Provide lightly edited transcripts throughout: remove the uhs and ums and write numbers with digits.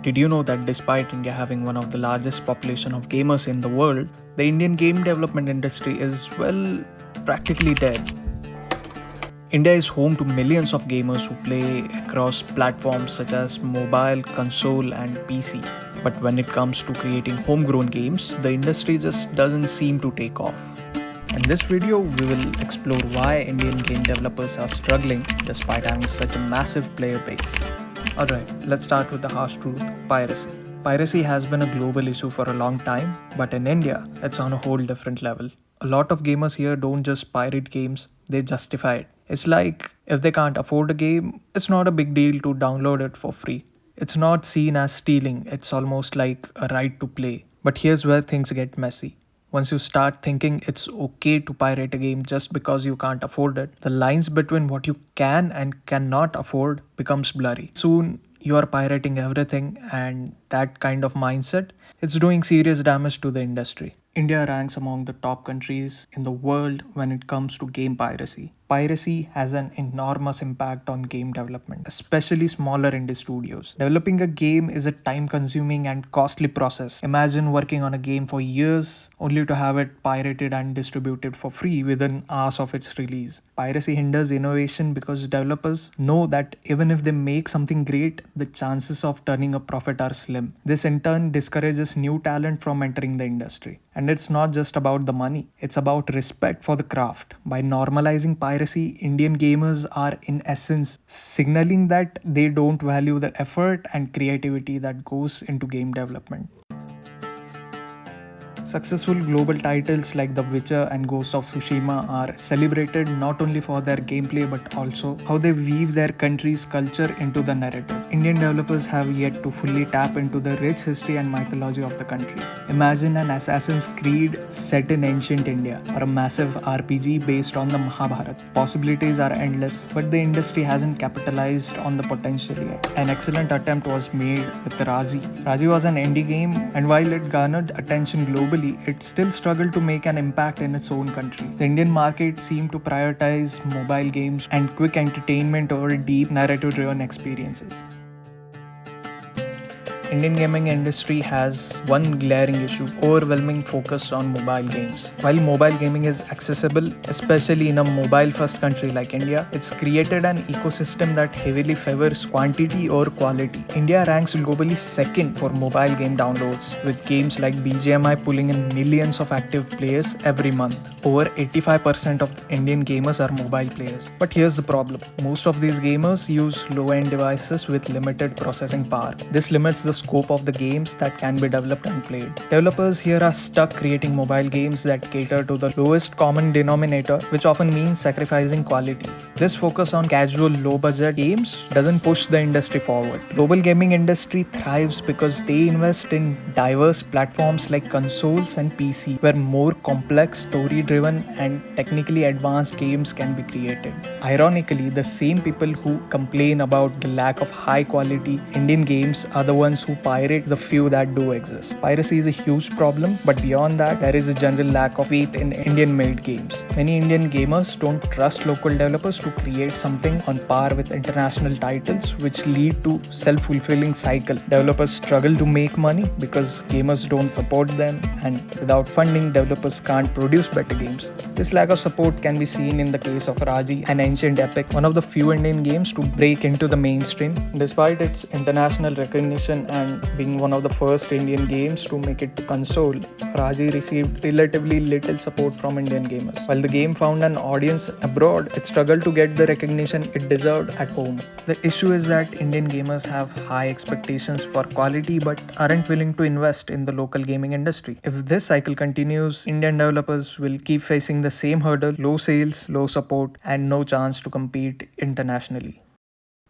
Did you know that despite India having one of the largest population of gamers in the world, the Indian game development industry is, well, practically dead. India is home to millions of gamers who play across platforms such as mobile, console, and PC. But when it comes to creating homegrown games, the industry just doesn't seem to take off. In this video, we will explore why Indian game developers are struggling despite having such a massive player base. Alright, let's start with the harsh truth: piracy. Piracy has been a global issue for a long time, but in India, it's on a whole different level. A lot of gamers here don't just pirate games, they justify it. It's like if they can't afford a game, it's not a big deal to download it for free. It's not seen as stealing, it's almost like a right to play. But here's where things get messy. Once you start thinking it's okay to pirate a game just because you can't afford it, the lines between what you can and cannot afford becomes blurry. Soon you are pirating everything, and that kind of mindset, it's doing serious damage to the industry. India ranks among the top countries in the world when it comes to game piracy. Piracy has an enormous impact on game development, especially smaller indie studios. Developing a game is a time consuming and costly process. Imagine working on a game for years only to have it pirated and distributed for free within hours of its release. Piracy hinders innovation because developers know that even if they make something great, the chances of turning a profit are slim. This in turn discourages new talent from entering the industry. And it's not just about the money, it's about respect for the craft. By normalizing piracy, Indian gamers are in essence signaling that they don't value the effort and creativity that goes into game development. Successful global titles like The Witcher and Ghost of Tsushima are celebrated not only for their gameplay but also how they weave their country's culture into the narrative. Indian developers have yet to fully tap into the rich history and mythology of the country. Imagine an Assassin's Creed set in ancient India or a massive RPG based on the Mahabharata. Possibilities are endless, but the industry hasn't capitalized on the potential yet. An excellent attempt was made with Raji. Raji was an indie game, and while it garnered attention globally, it still struggled to make an impact in its own country. The Indian market seemed to prioritize mobile games and quick entertainment over deep narrative-driven experiences. Indian gaming industry has one glaring issue: overwhelming focus on mobile games. While mobile gaming is accessible, especially in a mobile-first country like India, it's created an ecosystem that heavily favors quantity over quality. India ranks globally second for mobile game downloads, with games like BGMI pulling in millions of active players every month. Over 85% of Indian gamers are mobile players. But here's the problem: most of these gamers use low-end devices with limited processing power. This limits the scope of the games that can be developed and played. Developers here are stuck creating mobile games that cater to the lowest common denominator, which often means sacrificing quality. This focus on casual, low-budget games doesn't push the industry forward. Global gaming industry thrives because they invest in diverse platforms like consoles and PC, where more complex, story-driven, and technically advanced games can be created. Ironically, the same people who complain about the lack of high-quality Indian games are the ones who pirate the few that do exist. Piracy is a huge problem, but beyond that, there is a general lack of faith in Indian-made games. Many Indian gamers don't trust local developers to create something on par with international titles, which lead to self-fulfilling cycle. Developers struggle to make money because gamers don't support them, and without funding, developers can't produce better games. This lack of support can be seen in the case of Raji, an ancient epic, one of the few Indian games to break into the mainstream. Despite its international recognition and being one of the first Indian games to make it to console, Raji received relatively little support from Indian gamers. While the game found an audience abroad, it struggled to get the recognition it deserved at home. The issue is that Indian gamers have high expectations for quality but aren't willing to invest in the local gaming industry. If this cycle continues, Indian developers will keep facing the same hurdle: low sales, low support, and no chance to compete internationally.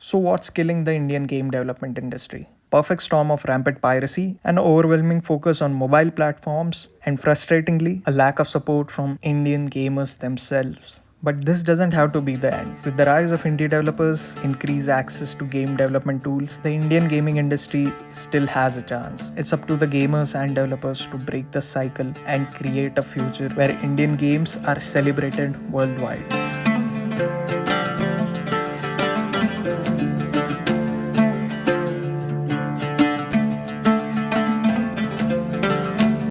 So what's killing the Indian game development industry? Perfect storm of rampant piracy, an overwhelming focus on mobile platforms, and frustratingly, a lack of support from Indian gamers themselves. But this doesn't have to be the end. With the rise of indie developers, increased access to game development tools, the Indian gaming industry still has a chance. It's up to the gamers and developers to break the cycle and create a future where Indian games are celebrated worldwide.